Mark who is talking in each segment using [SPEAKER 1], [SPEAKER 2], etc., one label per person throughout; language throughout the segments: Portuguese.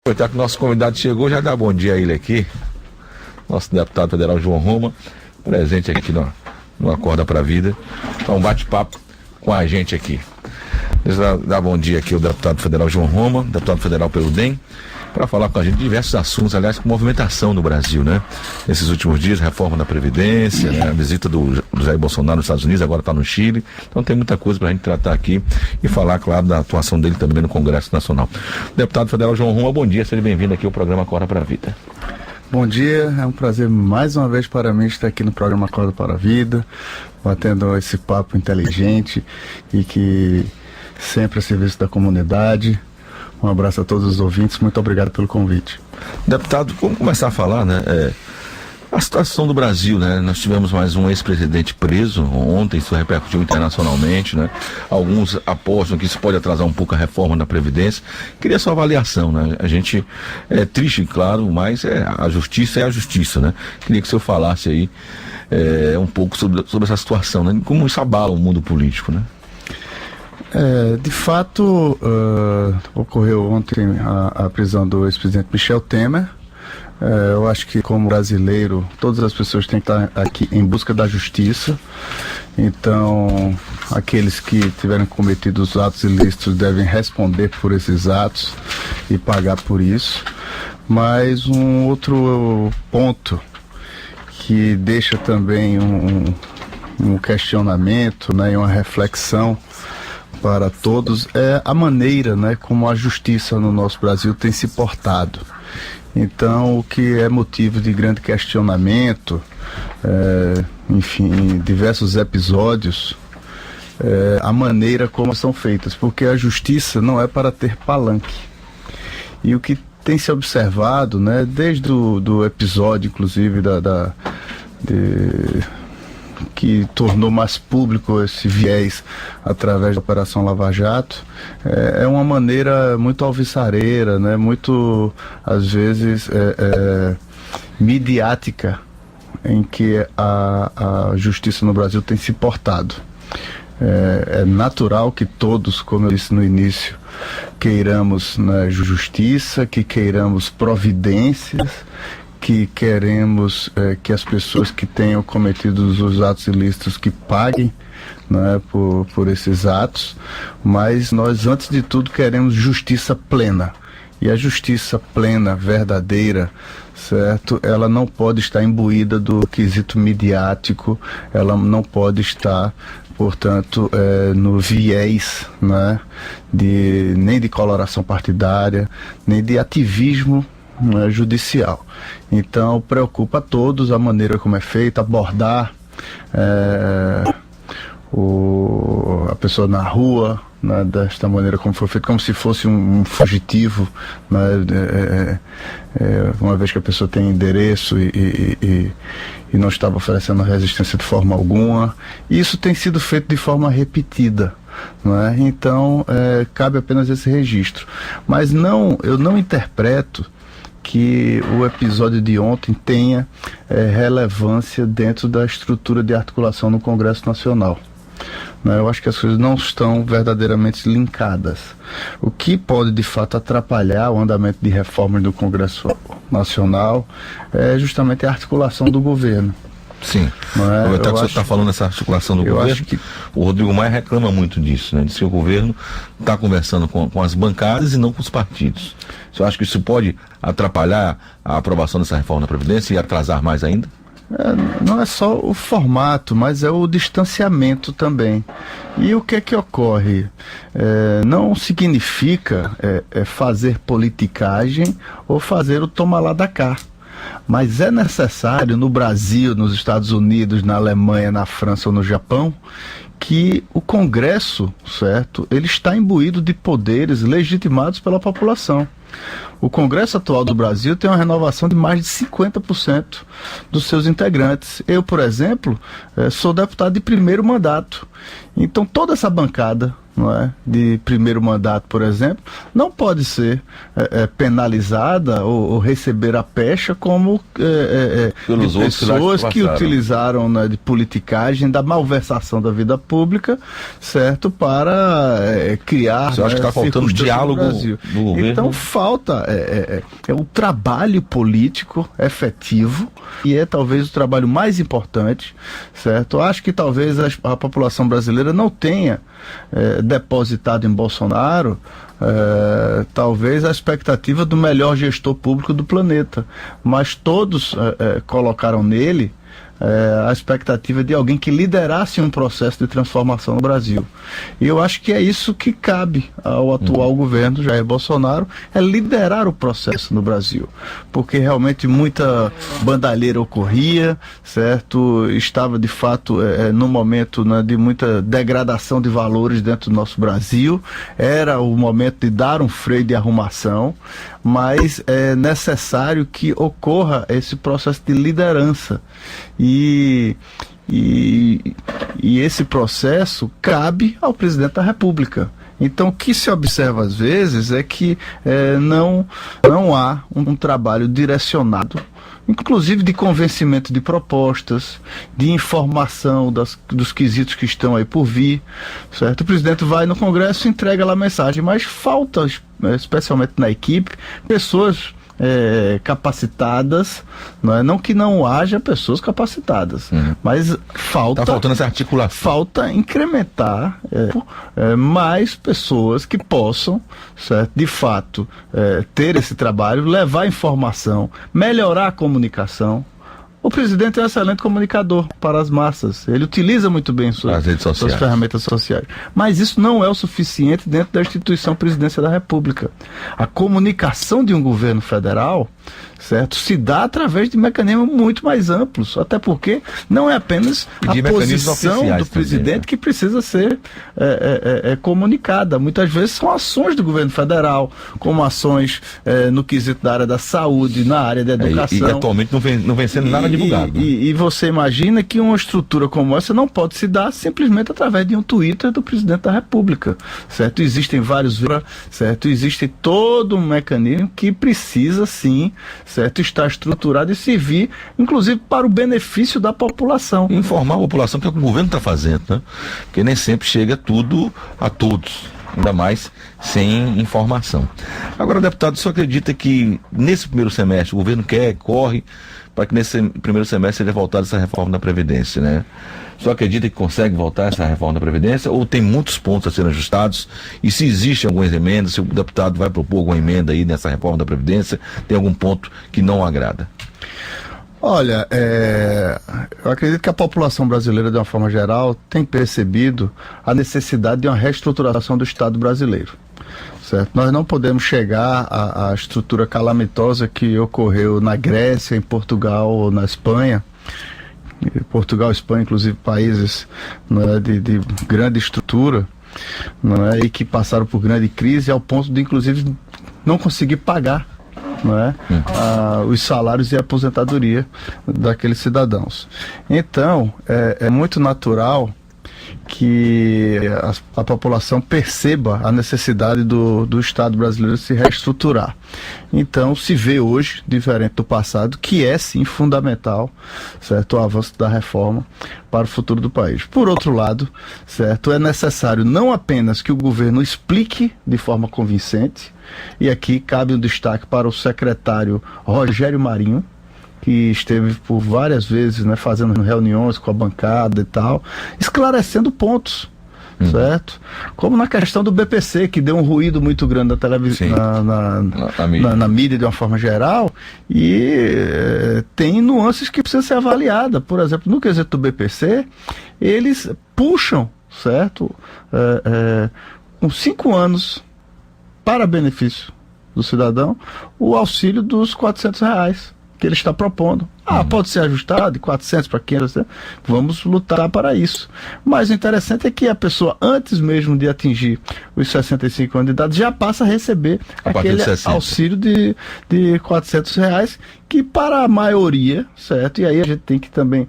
[SPEAKER 1] Aproveitar que o nosso convidado chegou, já dá bom dia a ele aqui. Nosso deputado federal João Roma, presente aqui no Acorda pra Vida. Então, um bate-papo com a gente aqui. Deixa eu dar bom dia aqui ao deputado federal João Roma, deputado federal pelo DEM, para falar com a gente de diversos assuntos, aliás, com movimentação no Brasil, né? Nesses últimos dias, reforma da Previdência, né? A visita do Jair Bolsonaro nos Estados Unidos, agora está no Chile. Então tem muita coisa para a gente tratar aqui e falar, claro, da atuação dele também no Congresso Nacional. Deputado federal João Roma, bom dia, seja bem-vindo aqui ao programa Acorda pra Vida.
[SPEAKER 2] Bom dia, é um prazer mais uma vez para mim estar aqui no programa Acorda para a Vida, batendo esse papo inteligente e que sempre a serviço da comunidade. Um abraço a todos os ouvintes, muito obrigado pelo convite.
[SPEAKER 1] Deputado, vamos começar a falar, né? A situação do Brasil, né? Nós tivemos mais um ex-presidente preso ontem, isso repercutiu internacionalmente, né? Alguns apostam que isso pode atrasar um pouco a reforma da Previdência. Queria sua avaliação, né? A gente é triste, claro, mas a justiça é a justiça, né? Queria que o senhor falasse aí um pouco sobre essa situação, né? Como isso abala o mundo político, né?
[SPEAKER 2] De fato, ocorreu ontem a prisão do ex-presidente Michel Temer. Eu acho que, como brasileiro, todas as pessoas têm que estar aqui em busca da justiça. Então, aqueles que tiverem cometido os atos ilícitos devem responder por esses atos e pagar por isso. Mas um outro ponto que deixa também um questionamento, né, e uma reflexão para todos é a maneira, né, como a justiça no nosso Brasil tem se portado. Então, o que é motivo de grande questionamento, enfim, em diversos episódios, a maneira como são feitas, porque a justiça não é para ter palanque. E o que tem se observado, né, desde do episódio, inclusive, que tornou mais público esse viés através da Operação Lava Jato, é uma maneira muito alvissareira, né, muito, às vezes, midiática, em que a justiça no Brasil tem se portado. É natural que todos, como eu disse no início, queiramos, né, justiça, que queiramos providências, que queremos que as pessoas que tenham cometido os atos ilícitos que paguem, né, por esses atos, mas nós, antes de tudo, queremos justiça plena. E a justiça plena, verdadeira, certo? Ela não pode estar imbuída do quesito midiático, ela não pode estar, portanto, no viés, né, nem de coloração partidária, nem de ativismo judicial. Então, preocupa a todos a maneira como é feita, abordar a pessoa na rua, né, desta maneira como foi feito, como se fosse um fugitivo, né, uma vez que a pessoa tem endereço e não estava oferecendo resistência de forma alguma. Isso tem sido feito de forma repetida. Né? Então, cabe apenas esse registro. Mas eu não interpreto que o episódio de ontem tenha relevância dentro da estrutura de articulação no Congresso Nacional. Né? Eu acho que as coisas não estão verdadeiramente linkadas. O que pode, de fato, atrapalhar o andamento de reformas do Congresso Nacional é justamente a articulação do governo.
[SPEAKER 1] Sim, aproveitar que o senhor está falando dessa articulação do governo, acho que o Rodrigo Maia reclama muito disso, né? Diz que o governo está conversando com as bancadas e não com os partidos. O senhor acha que isso pode atrapalhar a aprovação dessa reforma da Previdência e atrasar mais ainda?
[SPEAKER 2] Não é só o formato, mas é o distanciamento também. E o que é que ocorre? Não significa fazer politicagem ou fazer o toma lá da cá. Mas é necessário no Brasil, nos Estados Unidos, na Alemanha, na França ou no Japão, que o Congresso, certo, ele está imbuído de poderes legitimados pela população. O Congresso atual do Brasil tem uma renovação de mais de 50% dos seus integrantes. Eu, por exemplo, sou deputado de primeiro mandato. Então toda essa bancada não é, de primeiro mandato, por exemplo, não pode ser penalizada ou receber a pecha como
[SPEAKER 1] Pelos
[SPEAKER 2] de
[SPEAKER 1] outros
[SPEAKER 2] pessoas que
[SPEAKER 1] passaram.
[SPEAKER 2] utilizaram, né, de politicagem, da malversação da vida pública, certo, para criar.
[SPEAKER 1] Você acha que está faltando
[SPEAKER 2] circunstâncias no
[SPEAKER 1] diálogo
[SPEAKER 2] Brasil.
[SPEAKER 1] no governo?
[SPEAKER 2] Então falta o trabalho político efetivo, e é talvez o trabalho mais importante, certo? Eu acho que talvez a população brasileira não tenha depositado em Bolsonaro talvez a expectativa do melhor gestor público do planeta, mas todos colocaram nele a expectativa de alguém que liderasse um processo de transformação no Brasil. E eu acho que é isso que cabe ao atual governo Jair Bolsonaro, é liderar o processo no Brasil, porque realmente muita bandalheira ocorria, certo? Estava de fato num momento, né, de muita degradação de valores dentro do nosso Brasil. Era o momento de dar um freio de arrumação, mas é necessário que ocorra esse processo de liderança. E esse processo cabe ao presidente da República. Então, o que se observa às vezes é que não há um trabalho direcionado, inclusive de convencimento de propostas, de informação dos quesitos que estão aí por vir, certo? O presidente vai no Congresso e entrega lá a mensagem, mas falta, especialmente na equipe, pessoas capacitadas, não que não haja pessoas capacitadas, mas
[SPEAKER 1] Tá faltando essa articulação.
[SPEAKER 2] falta incrementar mais pessoas que possam, certo, de fato, ter esse trabalho, levar informação, melhorar a comunicação. O presidente é um excelente comunicador para as massas. Ele utiliza muito bem
[SPEAKER 1] As redes sociais.
[SPEAKER 2] suas ferramentas sociais. Mas isso não é o suficiente dentro da instituição Presidência da República. A comunicação de um governo federal, certo, se dá através de mecanismos muito mais amplos. Até porque não é apenas
[SPEAKER 1] E de
[SPEAKER 2] a
[SPEAKER 1] mecanismos
[SPEAKER 2] posição
[SPEAKER 1] oficiais
[SPEAKER 2] do presidente
[SPEAKER 1] também, né?
[SPEAKER 2] que precisa ser comunicada. Muitas vezes são ações do governo federal, como ações no quesito da área da saúde, na área da educação.
[SPEAKER 1] E atualmente não vem sendo nada divulgado. Né?
[SPEAKER 2] E você imagina que uma estrutura como essa não pode se dar simplesmente através de um Twitter do presidente da República, certo? Existem vários, certo? Existe todo um mecanismo que precisa sim, certo, estar estruturado e servir, inclusive, para o benefício da população.
[SPEAKER 1] Informar a população que é o que o governo está fazendo, né? Porque nem sempre chega tudo a todos, ainda mais sem informação. Agora, deputado, só acredita que nesse primeiro semestre o governo corre para que nesse primeiro semestre seja voltada essa reforma da Previdência, né? Só acredita que consegue voltar essa reforma da Previdência ou tem muitos pontos a serem ajustados? E se existem algumas emendas, se o deputado vai propor alguma emenda aí nessa reforma da Previdência, tem algum ponto que não agrada?
[SPEAKER 2] Olha, eu acredito que a população brasileira, de uma forma geral, tem percebido a necessidade de uma reestruturação do Estado brasileiro. Certo? Nós não podemos chegar à estrutura calamitosa que ocorreu na Grécia, em Portugal ou na Espanha. Portugal e Espanha, inclusive, países, de grande estrutura, e que passaram por grande crise ao ponto de, inclusive, não conseguir pagar os salários e a aposentadoria daqueles cidadãos. Então, é muito natural que a população perceba a necessidade do Estado brasileiro se reestruturar. Então, se vê hoje, diferente do passado, que é sim fundamental, certo, o avanço da reforma para o futuro do país. Por outro lado, certo, é necessário não apenas que o governo explique de forma convincente, e aqui cabe um destaque para o secretário Rogério Marinho, que esteve por várias vezes, fazendo reuniões com a bancada e tal, esclarecendo pontos, certo? Como na questão do BPC, que deu um ruído muito grande na televisão, na mídia de uma forma geral, e tem nuances que precisam ser avaliadas. Por exemplo, no quesito do BPC, eles puxam, certo? Com 5 anos, para benefício do cidadão, o auxílio dos R$ 400 que ele está propondo. Pode ser ajustado de 400 para 500, vamos lutar para isso. Mas o interessante é que a pessoa, antes mesmo de atingir os 65 anos de idade, já passa a receber aquele auxílio de R$ 400, que para a maioria, certo? E aí a gente tem que também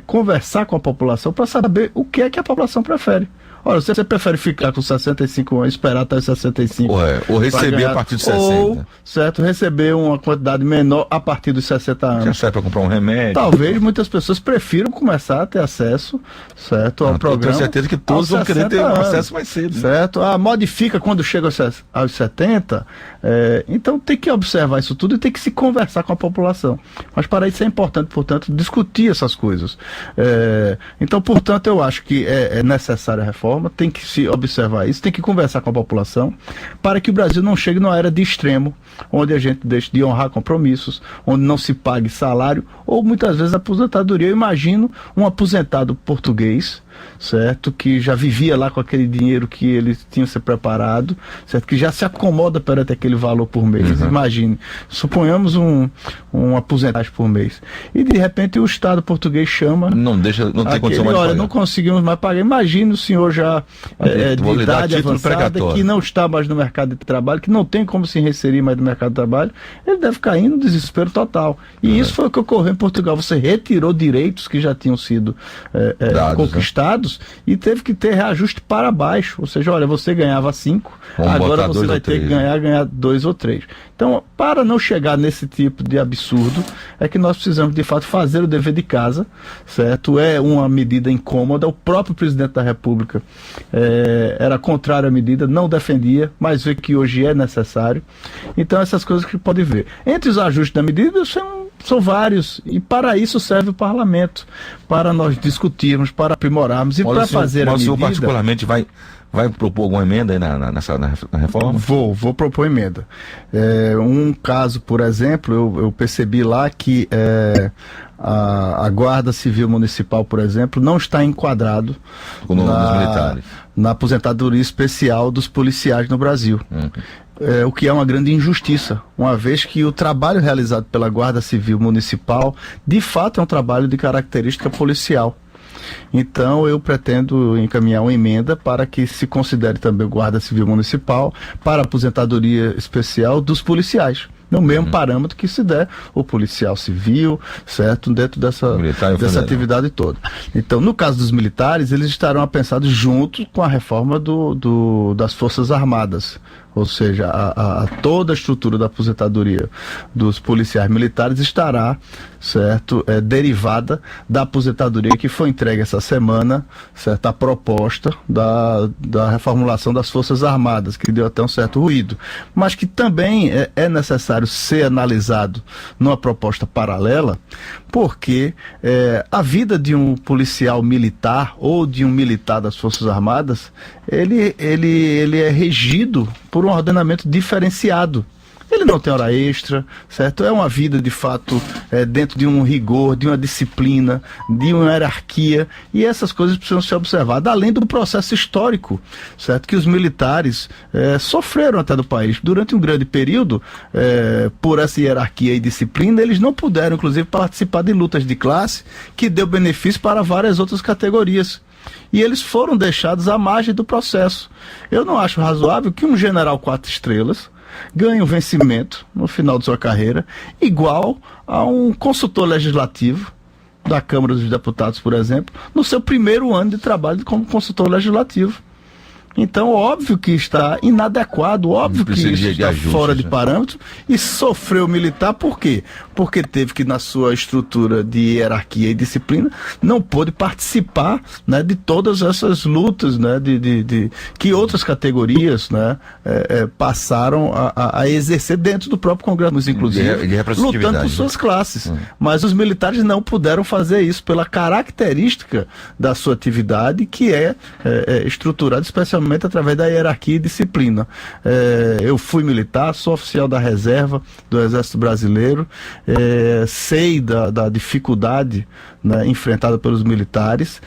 [SPEAKER 2] conversar com a população para saber o que é que a população prefere. Olha, você prefere ficar com 65 anos, esperar até os 65?
[SPEAKER 1] Ou receber a partir dos 60.
[SPEAKER 2] Ou, certo, receber uma quantidade menor a partir dos 60 anos.
[SPEAKER 1] Já serve para comprar um remédio.
[SPEAKER 2] Talvez muitas pessoas prefiram começar a ter acesso, certo, ao programa.
[SPEAKER 1] Eu tenho certeza que todos vão querer ter acesso mais cedo.
[SPEAKER 2] Certo? Modifica quando chega aos 70. Então tem que observar isso tudo e tem que se conversar com a população. Mas para isso é importante, portanto, discutir essas coisas. Então, portanto, eu acho que é necessária a reforma, tem que se observar isso, tem que conversar com a população para que o Brasil não chegue numa era de extremo, onde a gente deixe de honrar compromissos, onde não se pague salário ou muitas vezes aposentadoria. Eu imagino um aposentado português, certo, que já vivia lá com aquele dinheiro que ele tinha se preparado, certo, que já se acomoda perante aquele valor por mês. Imagine, suponhamos um aposentagem por mês e de repente o Estado português chama, não tem condição mais de pagar. Olha, não conseguimos mais pagar. Imagine o senhor já de idade avançada, que não está mais no mercado de trabalho, que não tem como se reinserir mais no mercado de trabalho, ele deve cair no desespero total. E isso foi o que ocorreu em Portugal. Você retirou direitos que já tinham sido conquistados, e teve que ter reajuste para baixo. Ou seja, olha, você ganhava 5, agora você vai ter que ganhar 2 ou 3. Então, para não chegar nesse tipo de absurdo, é que nós precisamos, de fato, fazer o dever de casa, certo? É uma medida incômoda. O próprio presidente da República era contrário à medida, não defendia, mas vê que hoje é necessário. Então, essas coisas que pode ver. Entre os ajustes da medida, são vários, e para isso serve o parlamento, para nós discutirmos, para aprimorarmos e para fazer a medida. Mas o senhor
[SPEAKER 1] particularmente vai propor alguma emenda aí na reforma?
[SPEAKER 2] Vou propor emenda. Um caso, por exemplo, eu percebi lá que a Guarda Civil Municipal, por exemplo, não está enquadrado na aposentadoria especial dos policiais no Brasil. O que é uma grande injustiça, uma vez que o trabalho realizado pela Guarda Civil Municipal, de fato, é um trabalho de característica policial. Então, eu pretendo encaminhar uma emenda para que se considere também o Guarda Civil Municipal para a aposentadoria especial dos policiais. No mesmo parâmetro que se der o policial civil, certo? Dentro dessa atividade toda. Então, no caso dos militares, eles estarão pensados junto com a reforma das Forças Armadas. Ou seja, toda a estrutura da aposentadoria dos policiais militares estará, certo, derivada da aposentadoria que foi entregue essa semana, certo, a proposta da reformulação das Forças Armadas, que deu até um certo ruído, mas que também é necessário ser analisado numa proposta paralela, porque a vida de um policial militar ou de um militar das Forças Armadas, ele é regido por um ordenamento diferenciado. Ele não tem hora extra, certo? É uma vida, de fato, dentro de um rigor, de uma disciplina, de uma hierarquia, e essas coisas precisam ser observadas, além do processo histórico, certo? Que os militares sofreram até do país. Durante um grande período, por essa hierarquia e disciplina, eles não puderam, inclusive, participar de lutas de classe, que deu benefício para várias outras categorias. E eles foram deixados à margem do processo. Eu não acho razoável que um general 4 estrelas ganhe um vencimento no final de sua carreira igual a um consultor legislativo da Câmara dos Deputados, por exemplo, no seu primeiro ano de trabalho como consultor legislativo. Então, óbvio que está inadequado, óbvio que isso está fora de parâmetro, e sofreu militar por quê? Porque teve que, na sua estrutura de hierarquia e disciplina, não pôde participar, né, de todas essas lutas, né, que outras categorias, né, passaram a exercer dentro do próprio Congresso, inclusive, lutando por suas classes. Mas os militares não puderam fazer isso pela característica da sua atividade, que é estruturada especialmente através da hierarquia e disciplina. Eu fui militar, sou oficial da reserva do Exército Brasileiro, sei da dificuldade, né, enfrentada pelos militares.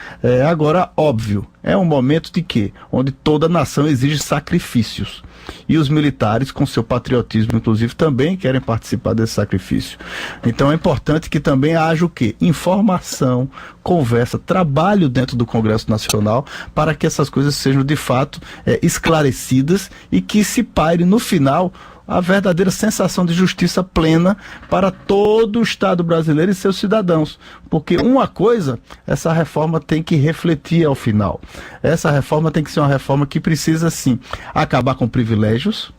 [SPEAKER 2] Agora, óbvio, é um momento de quê? Onde toda nação exige sacrifícios. E os militares, com seu patriotismo, inclusive, também querem participar desse sacrifício. Então é importante que também haja o quê? Informação, conversa, trabalho dentro do Congresso Nacional para que essas coisas sejam, de fato, esclarecidas e que se paire no final a verdadeira sensação de justiça plena para todo o Estado brasileiro e seus cidadãos. Porque uma coisa, essa reforma tem que refletir ao final. Essa reforma tem que ser uma reforma que precisa, sim, acabar com privilégios,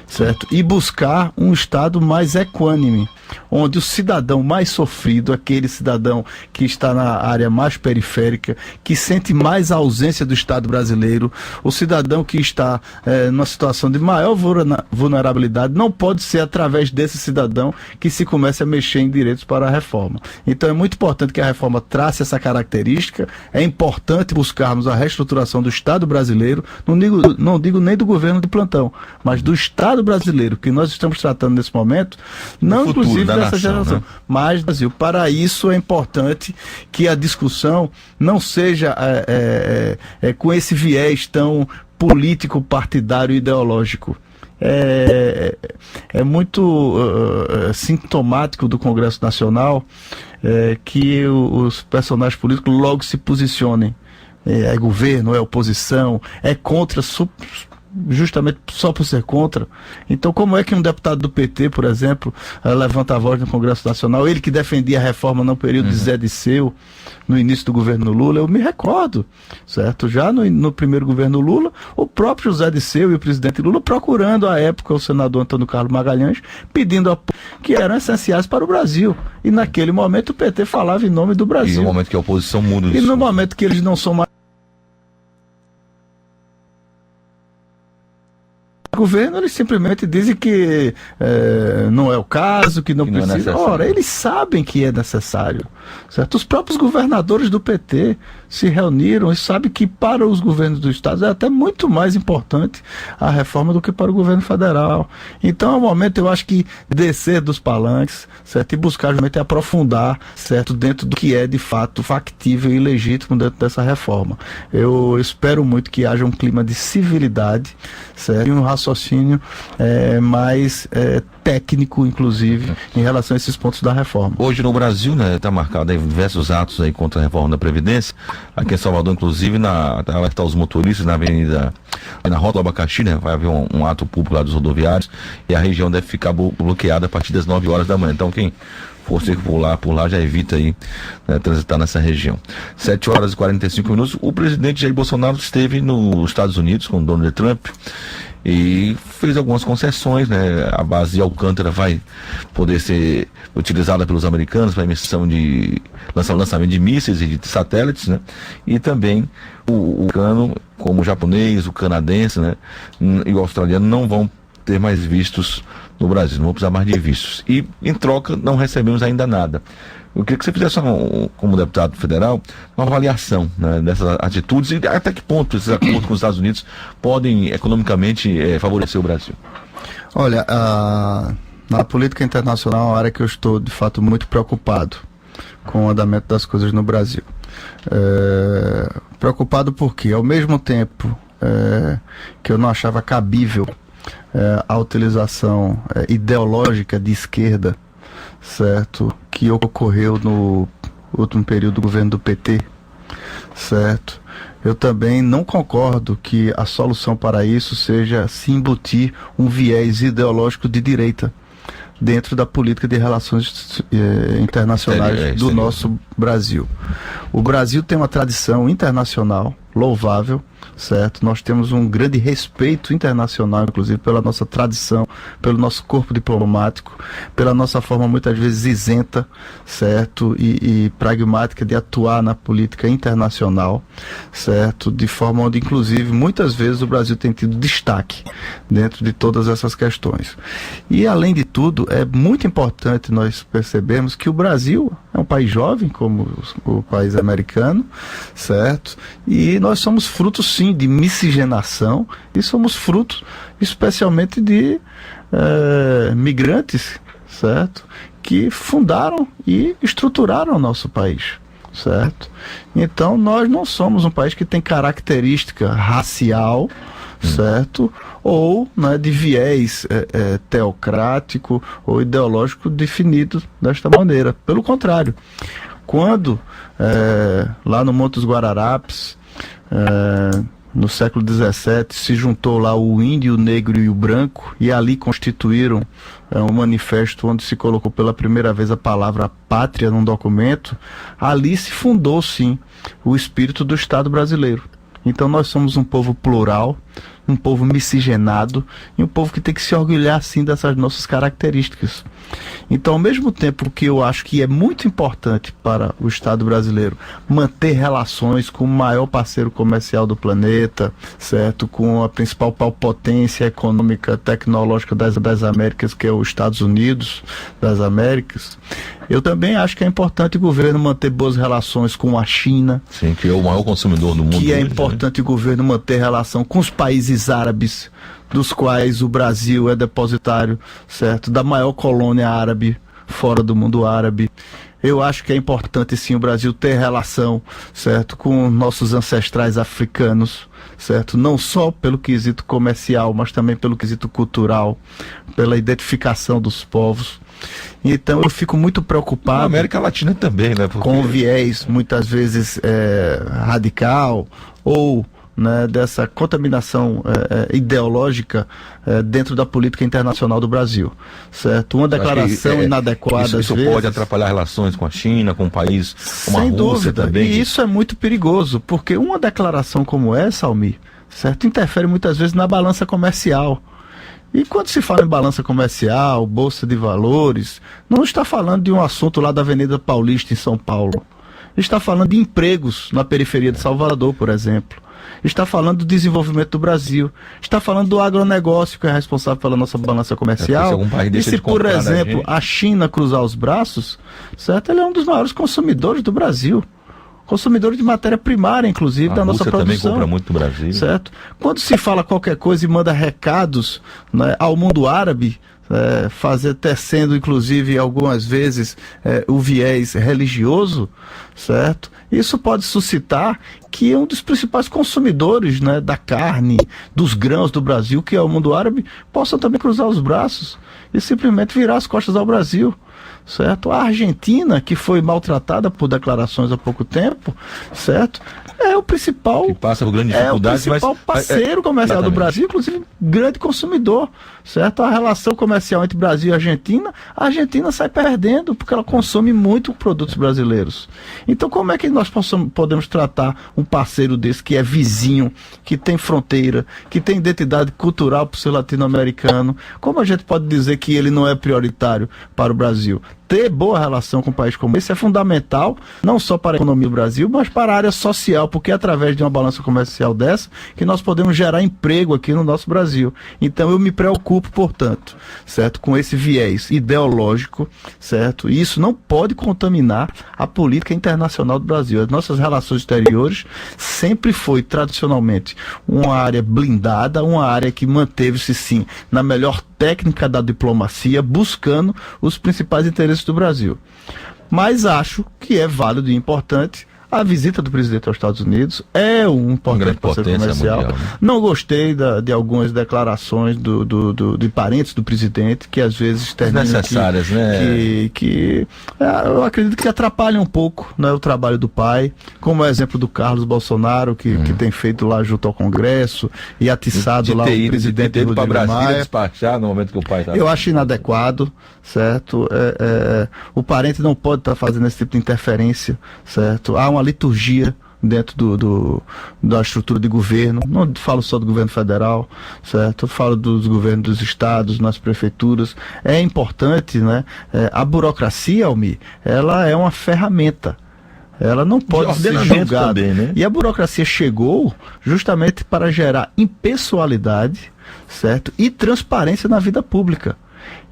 [SPEAKER 2] certo? E buscar um Estado mais equânime, onde o cidadão mais sofrido, aquele cidadão que está na área mais periférica, que sente mais a ausência do Estado brasileiro, o cidadão que está numa situação de maior vulnerabilidade, não pode ser através desse cidadão que se comece a mexer em direitos para a reforma. Então é muito importante que a reforma trace essa característica, é importante buscarmos a reestruturação do Estado brasileiro, não digo nem do governo de plantão, mas do Estado brasileiro, que nós estamos tratando nesse momento, não inclusive dessa geração, né? Mas Brasil, para isso é importante que a discussão não seja com esse viés tão político, partidário e ideológico. É muito sintomático do Congresso Nacional que os personagens políticos logo se posicionem. É governo, é oposição, é contra, justamente só por ser contra. Então, como é que um deputado do PT, por exemplo, levanta a voz no Congresso Nacional, ele que defendia a reforma no período de Zé Disseu, no início do governo Lula, eu me recordo, certo? Já no primeiro governo Lula, o próprio Zé Disseu e o presidente Lula procurando à época o senador Antônio Carlos Magalhães, pedindo que eram essenciais para o Brasil. E naquele momento o PT falava em nome do Brasil.
[SPEAKER 1] E no momento que a oposição muda
[SPEAKER 2] isso. E no momento que eles não são mais governo, eles simplesmente dizem que não é o caso, que não precisa. Ora, eles sabem que é necessário, certo? Os próprios governadores do PT se reuniram e sabem que para os governos do Estado é até muito mais importante a reforma do que para o governo federal. Então é um momento, eu acho, que descer dos palanques, certo? E buscar justamente aprofundar, certo? Dentro do que é de fato factível e legítimo dentro dessa reforma. Eu espero muito que haja um clima de civilidade, certo? E um raciocínio mais técnico, inclusive, em relação a esses pontos da reforma.
[SPEAKER 1] Hoje no Brasil, né, está marcado aí diversos atos aí contra a reforma da Previdência. Aqui em Salvador, inclusive, alertar os motoristas na avenida, na Rota do Abacaxi, né, vai haver um ato público lá dos rodoviários e a região deve ficar bloqueada a partir das 9 horas da manhã. Então, quem for circular por lá já evita aí, né, transitar nessa região. 7 horas e 45 minutos. O presidente Jair Bolsonaro esteve nos Estados Unidos com o Donald Trump e fez algumas concessões, né? A base de Alcântara vai poder ser utilizada pelos americanos para emissão de lançamento de mísseis e de satélites, né? E também o cano, como o japonês, o canadense, né? E o australiano não vão ter mais vistos no Brasil, não vão precisar mais de vistos. E em troca não recebemos ainda nada. Eu queria que você fizesse, como deputado federal, uma avaliação, né, dessas atitudes e até que ponto esses acordos com os Estados Unidos podem economicamente favorecer o Brasil.
[SPEAKER 2] Olha, na política internacional é uma área que eu estou de fato muito preocupado com o andamento das coisas no Brasil. Preocupado porque, ao mesmo tempo que eu não achava cabível a utilização ideológica de esquerda, certo, que ocorreu no último período do governo do PT, certo, eu também não concordo que a solução para isso seja se embutir um viés ideológico de direita dentro da política de relações internacionais do nosso Brasil. O Brasil tem uma tradição internacional louvável, certo? Nós temos um grande respeito internacional, inclusive pela nossa tradição, pelo nosso corpo diplomático, pela nossa forma muitas vezes isenta, certo? E pragmática de atuar na política internacional, certo? De forma onde, inclusive, muitas vezes o Brasil tem tido destaque dentro de todas essas questões. E, além de tudo, é muito importante nós percebermos que o Brasil é um país jovem, como o país americano, certo? E nós somos frutos, sim, de miscigenação e somos frutos, especialmente, de migrantes, certo? Que fundaram e estruturaram o nosso país, certo? Então, nós não somos um país que tem característica racial, certo? Ou, né, de viés teocrático ou ideológico definido desta maneira. Pelo contrário, quando lá no Monte dos Guararapes no século XVII, se juntou lá o índio, o negro e o branco, e ali constituíram um manifesto onde se colocou pela primeira vez a palavra pátria num documento. Ali se fundou, sim, o espírito do Estado brasileiro. Então nós somos um povo plural, um povo miscigenado e um povo que tem que se orgulhar, sim, dessas nossas características. Então, ao mesmo tempo que eu acho que é muito importante para o Estado brasileiro manter relações com o maior parceiro comercial do planeta, certo? Com a principal potência econômica, tecnológica das Américas, que é os Estados Unidos das Américas, eu também acho que é importante o governo manter boas relações com a China.
[SPEAKER 1] Sim, que é o maior consumidor do mundo.
[SPEAKER 2] Que é
[SPEAKER 1] hoje,
[SPEAKER 2] importante o governo manter relação com os países árabes, dos quais o Brasil é depositário, certo, da maior colônia árabe fora do mundo árabe. Eu acho que é importante, sim, o Brasil ter relação, certo, com nossos ancestrais africanos, certo, não só pelo quesito comercial, mas também pelo quesito cultural, pela identificação dos povos. Então eu fico muito preocupado.
[SPEAKER 1] Na América Latina também, né? Porque...
[SPEAKER 2] com viés muitas vezes radical ou, né, dessa contaminação ideológica dentro da política internacional do Brasil, certo? Uma declaração inadequada.
[SPEAKER 1] Isso pode atrapalhar relações com a China, com um país como a
[SPEAKER 2] Sem
[SPEAKER 1] Rússia
[SPEAKER 2] dúvida.
[SPEAKER 1] também.
[SPEAKER 2] E isso é muito perigoso, porque uma declaração como essa, Almir, certo, interfere muitas vezes na balança comercial. E quando se fala em balança comercial, bolsa de valores, não está falando de um assunto lá da Avenida Paulista, em São Paulo. Está falando de empregos na periferia de Salvador, por exemplo. Está falando do desenvolvimento do Brasil. Está falando do agronegócio, que é responsável pela nossa balança comercial. E se, por exemplo, a China cruzar os braços, certo? Ele é um dos maiores consumidores do Brasil. Consumidor de matéria primária, inclusive, da nossa produção.
[SPEAKER 1] A Rússia também compra muito no Brasil.
[SPEAKER 2] Certo? Quando se fala qualquer coisa e manda recados, né, ao mundo árabe, tecendo, inclusive, algumas vezes, o viés religioso, certo? Isso pode suscitar que um dos principais consumidores, né, da carne, dos grãos do Brasil, que é o mundo árabe, possam também cruzar os braços e simplesmente virar as costas ao Brasil. Certo? A Argentina, que foi maltratada por declarações há pouco tempo, certo? É o principal,
[SPEAKER 1] que passa por grande dificuldade,
[SPEAKER 2] parceiro comercial do Brasil, inclusive grande consumidor, certo? A relação comercial entre Brasil e Argentina, a Argentina sai perdendo porque ela consome muito produtos brasileiros. Então, como é que nós podemos tratar um parceiro desse que é vizinho, que tem fronteira, que tem identidade cultural por ser latino-americano? Como a gente pode dizer que ele não é prioritário para o Brasil? Ter boa relação com um país como esse é fundamental, não só para a economia do Brasil, mas para a área social, porque é através de uma balança comercial dessa que nós podemos gerar emprego aqui no nosso Brasil. Então eu me preocupo, portanto, certo, com esse viés ideológico, certo? E isso não pode contaminar a política internacional do Brasil. As nossas relações exteriores sempre foi, tradicionalmente, uma área blindada, uma área que manteve-se, sim, na melhor técnica da diplomacia, buscando os principais interesses do Brasil. Mas acho que é válido e importante a visita do presidente aos Estados Unidos, é um importante parceiro comercial. Mundial, né? Não gostei de algumas declarações de parentes do presidente, que às vezes terminam
[SPEAKER 1] necessárias,
[SPEAKER 2] que eu acredito que atrapalham um pouco, né, o trabalho do pai, como é o exemplo do Carlos Bolsonaro, que tem feito lá junto ao Congresso e atiçado lá o presidente
[SPEAKER 1] para Brasília despachar no momento que o pai está.
[SPEAKER 2] Eu acho inadequado, certo? O parente não pode estar fazendo esse tipo de interferência, certo? Há uma liturgia dentro da estrutura de governo, não falo só do governo federal, certo? Eu falo dos governos dos estados, nas prefeituras. É importante, né? A burocracia, Almir, ela é uma ferramenta. Ela não pode ser julgada.
[SPEAKER 1] Também, né?
[SPEAKER 2] E a burocracia chegou justamente para gerar impessoalidade, certo? E transparência na vida pública.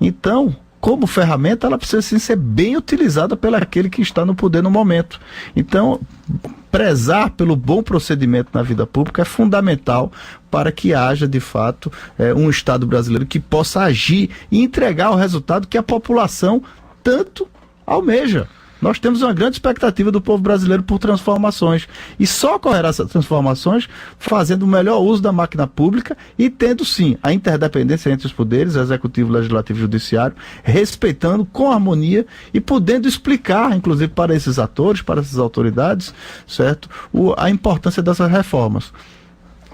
[SPEAKER 2] Então, como ferramenta, ela precisa sim ser bem utilizada pelo aquele que está no poder no momento. Então, prezar pelo bom procedimento na vida pública é fundamental para que haja, de fato, um Estado brasileiro que possa agir e entregar o resultado que a população tanto almeja. Nós temos uma grande expectativa do povo brasileiro por transformações. E só ocorrerá essas transformações fazendo o melhor uso da máquina pública e tendo, sim, a interdependência entre os poderes, executivo, legislativo e judiciário, respeitando com harmonia e podendo explicar, inclusive, para esses atores, para essas autoridades, certo, a importância dessas reformas.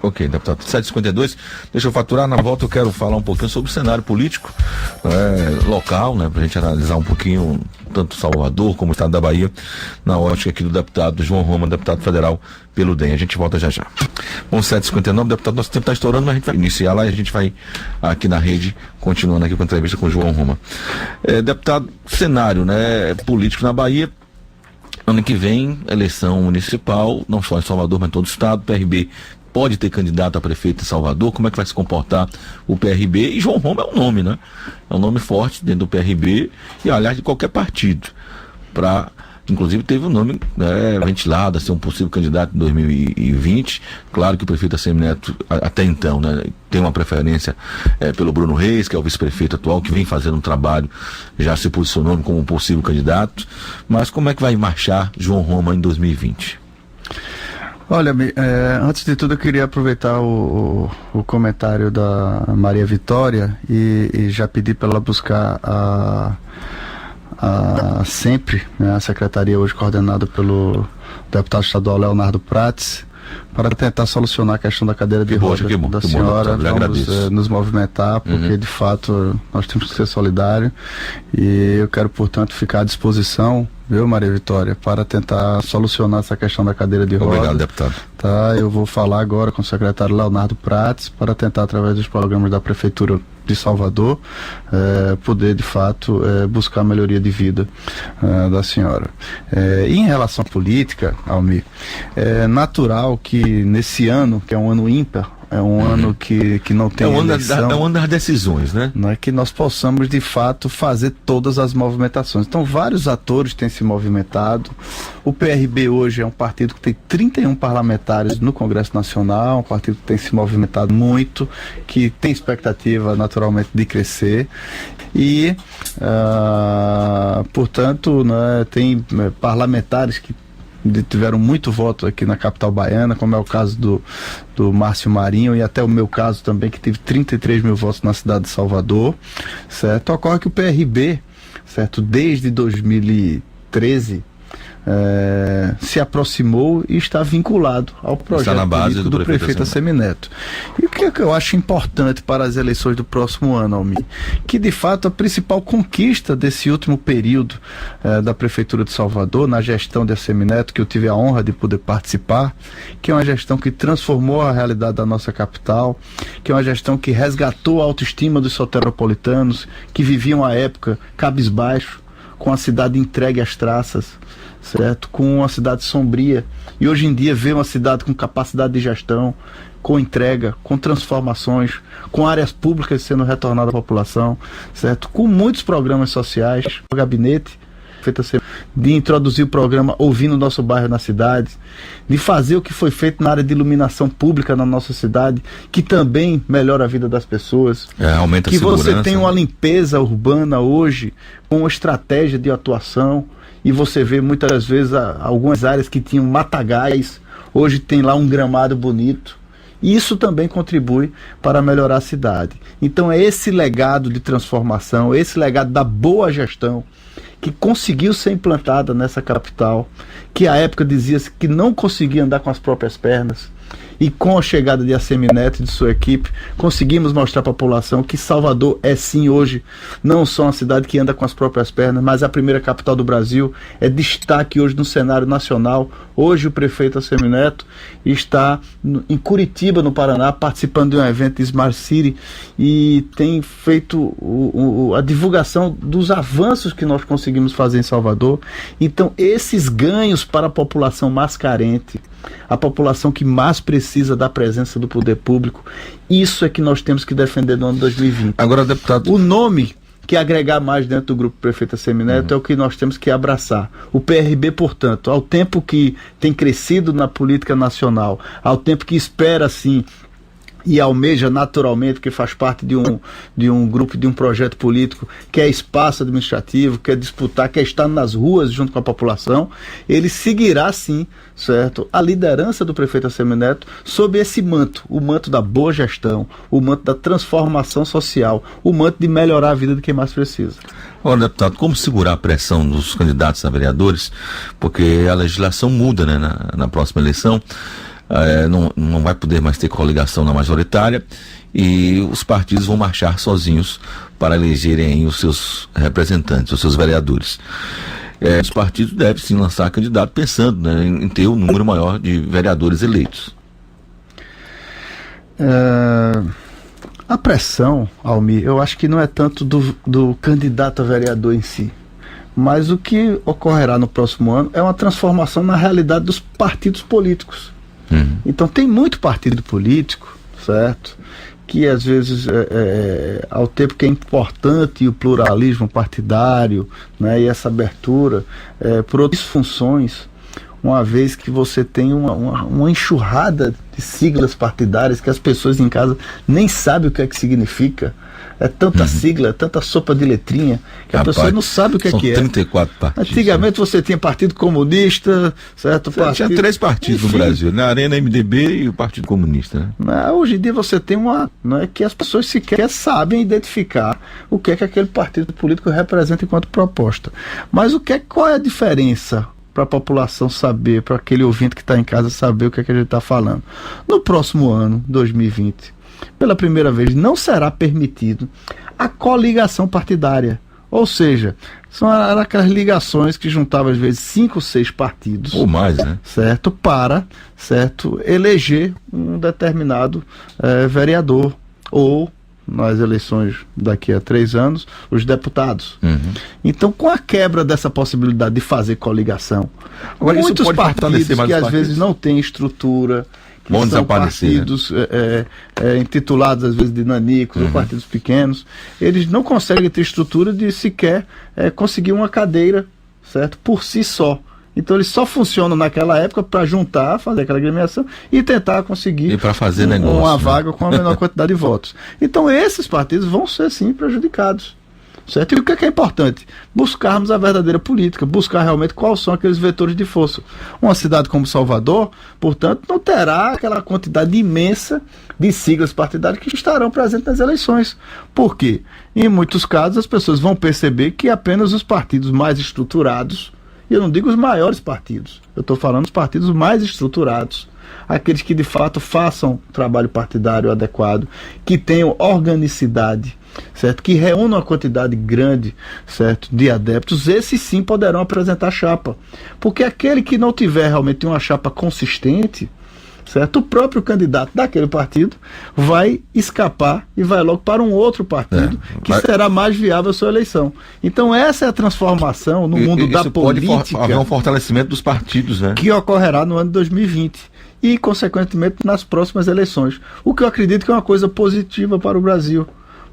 [SPEAKER 1] Ok, deputado. 7h52, deixa eu faturar, na volta eu quero falar um pouquinho sobre o cenário político local, né, pra gente analisar um pouquinho tanto Salvador como o estado da Bahia, na ótica aqui do deputado João Roma, deputado federal pelo DEM. A gente volta já já. Bom, 7h59, deputado, nosso tempo está estourando, mas a gente vai iniciar lá e a gente vai aqui na rede, continuando aqui com a entrevista com o João Roma. Deputado, cenário, né, político na Bahia. Ano que vem, eleição municipal, não só em Salvador, mas em todo o estado. PRB pode ter candidato a prefeito em Salvador. Como é que vai se comportar o PRB? E João Roma é um nome, né? É um nome forte dentro do PRB e, aliás, de qualquer partido. Inclusive, teve o nome ventilado a ser um possível candidato em 2020. Claro que o prefeito Assemineto, até então, né, tem uma preferência pelo Bruno Reis, que é o vice-prefeito atual, que vem fazendo um trabalho, já se posicionando como um possível candidato. Mas como é que vai marchar João Roma em 2020?
[SPEAKER 2] Olha, antes de tudo eu queria aproveitar o comentário da Maria Vitória e já pedir para ela buscar sempre, né, a secretaria hoje coordenada pelo deputado estadual Leonardo Prates, para tentar solucionar a questão da cadeira de rodas da senhora. Vamos nos movimentar, porque de fato nós temos que ser solidários e eu quero, portanto, ficar à disposição, viu, Maria Vitória, para tentar solucionar essa questão da cadeira de rodas.
[SPEAKER 1] Obrigado, deputado.
[SPEAKER 2] Tá, eu vou falar agora com o secretário Leonardo Prates para tentar, através dos programas da Prefeitura de Salvador, poder de fato buscar a melhoria de vida da senhora. E em relação à política, Almir, é natural que nesse ano, que é um ano ímpar, é um ano que não tem eleição,
[SPEAKER 1] é um ano das decisões, né?
[SPEAKER 2] Não é que nós possamos de fato fazer todas as movimentações. Então vários atores têm se movimentado. O PRB hoje é um partido que tem 31 parlamentares no Congresso Nacional, um partido que tem se movimentado muito, que tem expectativa naturalmente de crescer e portanto, né, tem parlamentares que tiveram muito voto aqui na capital baiana, como é o caso do Márcio Marinho e até o meu caso também, que teve 33 mil votos na cidade de Salvador, certo? Ocorre que o PRB, certo, desde 2013 se aproximou e está vinculado ao projeto político do prefeito Assemineto. E o que é que eu acho importante para as eleições do próximo ano, Almir? Que de fato a principal conquista desse último período da Prefeitura de Salvador, na gestão de Assemineto, que eu tive a honra de poder participar, que é uma gestão que transformou a realidade da nossa capital, que é uma gestão que resgatou a autoestima dos soteropolitanos, que viviam a época cabisbaixo, com a cidade entregue às traças, certo? Com uma cidade sombria, e hoje em dia vê uma cidade com capacidade de gestão, com entrega, com transformações, com áreas públicas sendo retornadas à população, certo? Com muitos programas sociais, o gabinete de introduzir o programa Ouvindo o Nosso Bairro na Cidade, de fazer o que foi feito na área de iluminação pública na nossa cidade, que também melhora a vida das pessoas,
[SPEAKER 1] aumenta a
[SPEAKER 2] que
[SPEAKER 1] segurança.
[SPEAKER 2] Você tem uma limpeza urbana hoje, com uma estratégia de atuação, e você vê muitas vezes algumas áreas que tinham matagais, hoje tem lá um gramado bonito. Isso também contribui para melhorar a cidade. Então é esse legado de transformação, esse legado da boa gestão que conseguiu ser implantada nessa capital, que à época dizia-se que não conseguia andar com as próprias pernas, e com a chegada de Assemineto e de sua equipe, conseguimos mostrar para a população que Salvador é sim hoje, não só uma cidade que anda com as próprias pernas, mas a primeira capital do Brasil, é destaque hoje no cenário nacional. Hoje o prefeito Assemineto está em Curitiba, no Paraná, participando de um evento de Smart City, e tem feito a divulgação dos avanços que nós conseguimos fazer em Salvador. Então esses ganhos para a população mais carente, a população que mais precisa da presença do poder público, isso é que nós temos que defender no ano 2020.
[SPEAKER 1] Agora, deputado,
[SPEAKER 2] o nome que agregar mais dentro do grupo prefeito Assemineto é o que nós temos que abraçar. O PRB, portanto, ao tempo que tem crescido na política nacional, ao tempo que espera, sim, e almeja naturalmente, que faz parte de um grupo, de um projeto político, quer espaço administrativo, quer disputar, quer estar nas ruas junto com a população, ele seguirá sim, certo, a liderança do prefeito Assemineto sob esse manto, o manto da boa gestão, o manto da transformação social, o manto de melhorar a vida de quem mais precisa.
[SPEAKER 1] Olha, deputado, como segurar a pressão dos candidatos a vereadores, porque a legislação muda, né, na próxima eleição. não vai poder mais ter coligação na majoritária e os partidos vão marchar sozinhos para elegerem aí os seus representantes, os seus vereadores. Os partidos devem sim lançar candidato pensando, né, em ter um número maior de vereadores eleitos.
[SPEAKER 2] A pressão, Almir, eu acho que não é tanto do candidato a vereador em si, mas o que ocorrerá no próximo ano é uma transformação na realidade dos partidos políticos. Então tem muito partido político, certo? Que às vezes, ao tempo que é importante o pluralismo partidário, né, e essa abertura por outras funções, uma vez que você tem uma enxurrada de siglas partidárias que as pessoas em casa nem sabem o que é que significa. É tanta sigla, tanta sopa de letrinha, que a pessoa não sabe o que é que é.
[SPEAKER 1] São 34 partidos.
[SPEAKER 2] Antigamente você tinha Partido Comunista, certo?
[SPEAKER 1] Tinha 3 partidos no Brasil, na Arena, MDB e o Partido Comunista, né?
[SPEAKER 2] Hoje em dia você tem não é que as pessoas sequer sabem identificar o que é que aquele partido político representa enquanto proposta. Mas qual é a diferença para a população saber, para aquele ouvinte que está em casa saber o que é que a gente está falando? No próximo ano, 2020, pela primeira vez, não será permitido a coligação partidária. Ou seja, são aquelas ligações que juntavam às vezes 5 ou 6 partidos.
[SPEAKER 1] Ou mais, né?
[SPEAKER 2] Certo? Para, certo, eleger um determinado vereador. Ou, nas eleições daqui a 3 anos, os deputados. Então, com a quebra dessa possibilidade de fazer coligação,
[SPEAKER 1] agora,
[SPEAKER 2] muitos partidos que às
[SPEAKER 1] partidos
[SPEAKER 2] vezes não têm estrutura, que
[SPEAKER 1] vão
[SPEAKER 2] são
[SPEAKER 1] desaparecer,
[SPEAKER 2] partidos, né? Intitulados às vezes de nanicos ou partidos pequenos, eles não conseguem ter estrutura de sequer conseguir uma cadeira, certo, por si só. Então eles só funcionam naquela época para juntar, fazer aquela agremiação e tentar conseguir
[SPEAKER 1] e para fazer negócio,
[SPEAKER 2] uma vaga com a menor quantidade de votos. Então esses partidos vão ser sim prejudicados. Certo? E o que é importante? Buscarmos a verdadeira política, buscar realmente quais são aqueles vetores de força. Uma cidade como Salvador, portanto, não terá aquela quantidade imensa de siglas partidárias que estarão presentes nas eleições. Por quê? Em muitos casos as pessoas vão perceber que apenas os partidos mais estruturados, e eu não digo os maiores partidos, eu estou falando dos partidos mais estruturados, aqueles que de fato façam trabalho partidário adequado, que tenham organicidade, certo? Que reúnam uma quantidade grande, certo, de adeptos, esses sim poderão apresentar chapa. Porque aquele que não tiver realmente uma chapa consistente, certo, o próprio candidato daquele partido vai escapar e vai logo para um outro partido que será mais viável a sua eleição. Então essa é a transformação no mundo da política.
[SPEAKER 1] Pode haver um fortalecimento dos partidos, né?
[SPEAKER 2] Que ocorrerá no ano de 2020 e, consequentemente, nas próximas eleições. O que eu acredito que é uma coisa positiva para o Brasil.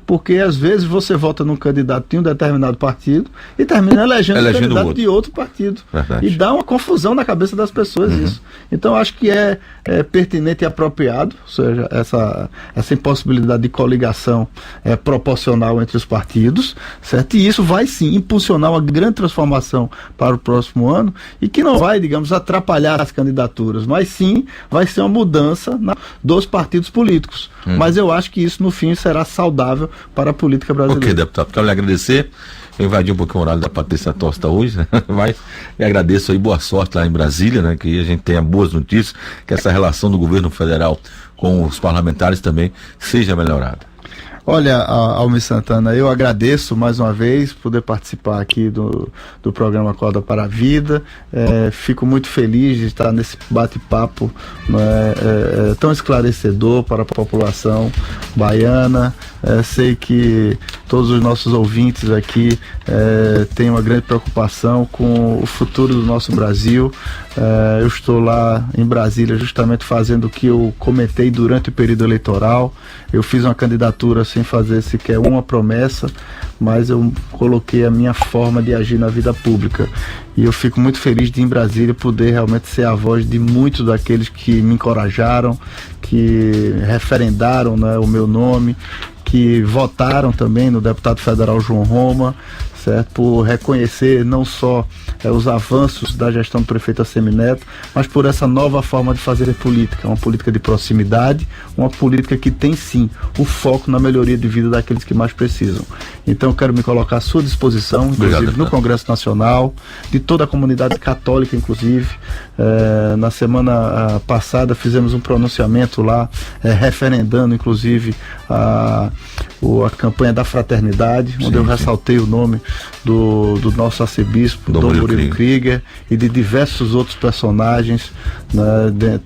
[SPEAKER 2] Porque às vezes você vota num candidato de um determinado partido e termina elegendo um candidato de outro partido.
[SPEAKER 1] Verdade.
[SPEAKER 2] E dá uma confusão na cabeça das pessoas isso. Então acho que é pertinente e apropriado, ou seja, essa impossibilidade de coligação proporcional entre os partidos, certo? E isso vai sim impulsionar uma grande transformação para o próximo ano e que não vai, digamos, atrapalhar as candidaturas, mas sim vai ser uma mudança dos partidos políticos. Mas eu acho que isso no fim será saudável para a política brasileira.
[SPEAKER 1] Ok, deputado, quero lhe agradecer. Eu invadi um pouquinho o horário da Patrícia Tosta hoje, né? Mas lhe agradeço aí, boa sorte lá em Brasília, né? Que a gente tenha boas notícias, que essa relação do governo federal com os parlamentares também seja melhorada.
[SPEAKER 2] Olha, Almir Santana, eu agradeço mais uma vez poder participar aqui do programa Acorda para a Vida. Fico muito feliz de estar nesse bate-papo tão esclarecedor para a população baiana. Sei que todos os nossos ouvintes aqui têm uma grande preocupação com o futuro do nosso Brasil. Eu estou lá em Brasília justamente fazendo o que eu comentei durante o período eleitoral. Eu fiz uma candidatura sem fazer sequer uma promessa, mas eu coloquei a minha forma de agir na vida pública. E eu fico muito feliz de em Brasília poder realmente ser a voz de muitos daqueles que me encorajaram, que referendaram, né, o meu nome, que votaram também no deputado federal João Roma, certo? Por reconhecer não só os avanços da gestão do prefeito Assemineto, mas por essa nova forma de fazer política, uma política de proximidade, uma política que tem sim o foco na melhoria de vida daqueles que mais precisam. Então eu quero me colocar à sua disposição, inclusive no Congresso Nacional, de toda a comunidade católica, inclusive. Na semana passada fizemos um pronunciamento lá, referendando inclusive a campanha da fraternidade, onde eu ressaltei o nome do nosso arcebispo, Dom Murilo Krieger, e de diversos outros personagens, né,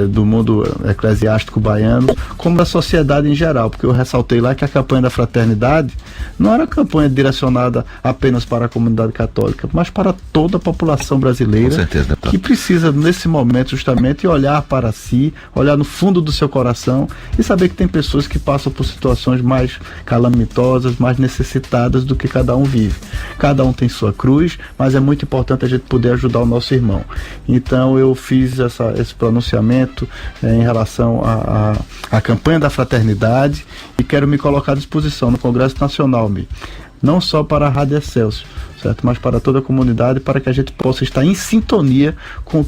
[SPEAKER 2] do mundo eclesiástico baiano, como da sociedade em geral, porque eu ressaltei lá que a campanha da fraternidade não era campanha direcionada apenas para a comunidade católica, mas para toda a população brasileira. Com certeza, que precisa nesse momento justamente olhar para si, olhar no fundo do seu coração e saber que tem pessoas que passam por situações mais calamitosas, mais necessitadas do que cada um vive. Cada um tem sua cruz, mas é muito importante a gente poder ajudar o nosso irmão. Então eu fiz esse pronunciamento em relação à campanha da fraternidade e quero me colocar à disposição no Congresso Nacional, não só para a Rádio Excelsior, certo? Mas para toda a comunidade, para que a gente possa estar em sintonia com